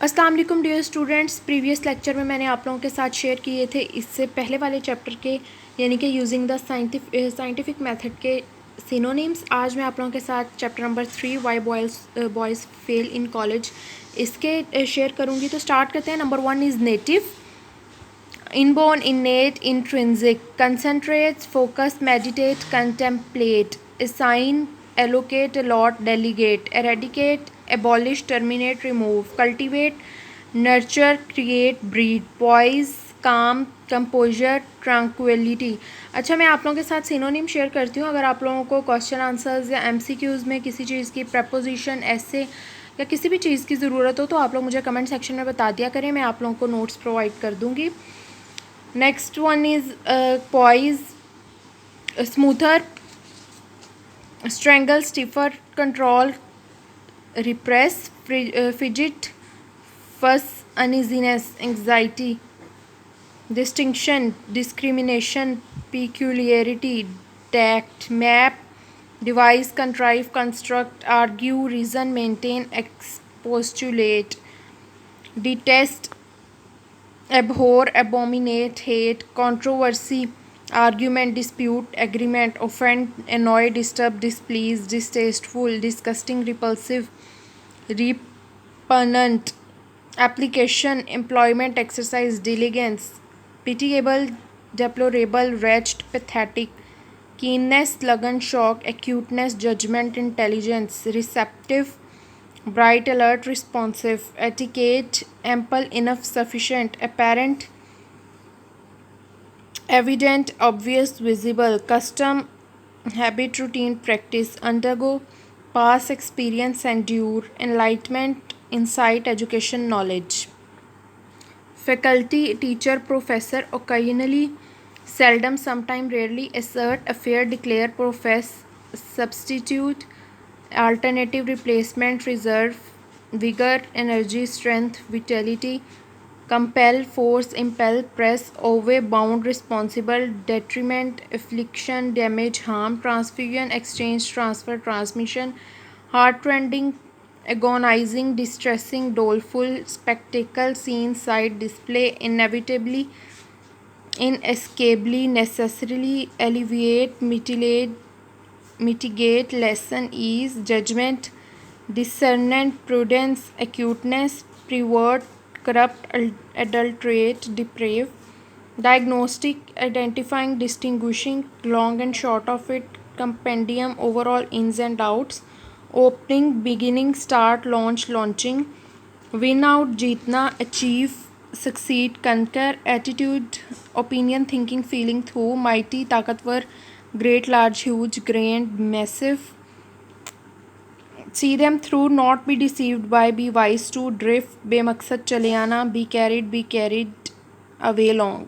अस्सलाम वालेकुम dear students. Previous lecture में मैंने आप लोगों के साथ शेयर किए थे इससे पहले वाले चैप्टर के, यानी कि यूजिंग द साइंटिफिक मेथड के सिनोनिम्स। आज मैं आप लोगों के साथ chapter number 3 why boys fail in college इसके शेयर करूँगी। तो स्टार्ट करते हैं। Number 1 is native, inborn, innate, intrinsic, concentrate, focus, meditate, contemplate, assign, allocate, allot, delegate, eradicate, abolish, terminate, remove, cultivate, nurture, create, breed, poise, calm, composure, tranquility। अच्छा, मैं आप लोगों के साथ सिनोनिम शेयर करती हूँ। अगर आप लोगों को क्वेश्चन आंसर्स या एमसीक्यूज़ में किसी चीज़ की प्रपोजिशन, ऐसे या किसी भी चीज़ की ज़रूरत हो तो आप लोग मुझे कमेंट सेक्शन में बता दिया करें, मैं आप लोगों को नोट्स प्रोवाइड कर दूँगी। Next one is poise, smoother, strangle, stiffer, control, repress, fidget, fuss, uneasiness, anxiety, distinction, discrimination, peculiarity, tact, map, devise, contrive, construct, argue, reason, maintain, expostulate, detest, abhor, abominate, hate, controversy, argument, dispute, agreement, offend, annoy, disturb, displease, distasteful, disgusting, repulsive, repugnant, application, employment, exercise, diligence, pitiable, deplorable, wretched, pathetic, keenness, lagan, shock, acuteness, judgment, intelligence, receptive, bright, alert, responsive, etiquette, ample, enough, sufficient, apparent, evident, obvious, visible, custom, habit, routine, practice, undergo, pass, experience, endure, enlightenment, insight, education, knowledge, faculty, teacher, professor, occasionally, seldom, sometime, rarely, assert, affair, declare, profess, substitute, alternative, replacement, reserve, vigor, energy, strength, vitality, compel, force, impel, press, obey, bound, responsible, detriment, affliction, damage, harm, transfusion, exchange, transfer, transmission, heartrending, agonizing, distressing, doleful, spectacle, scene, sight, display, inevitably, inescapably, necessarily, alleviate, mitigate, lessen, ease, judgment, discernment, prudence, acuteness, pervert, corrupt, adulterate, deprave, diagnostic, identifying, distinguishing, long and short of it, compendium, overall, ins and outs, opening, beginning, start, launch, launching, win out, jeetna, achieve, succeed, conquer, attitude, opinion, thinking, feeling, through, mighty, ताकतवर, great, large, huge, grand, massive, see them through, not be deceived by, be wise to, drift, बेमकसद चले आना, be carried away long.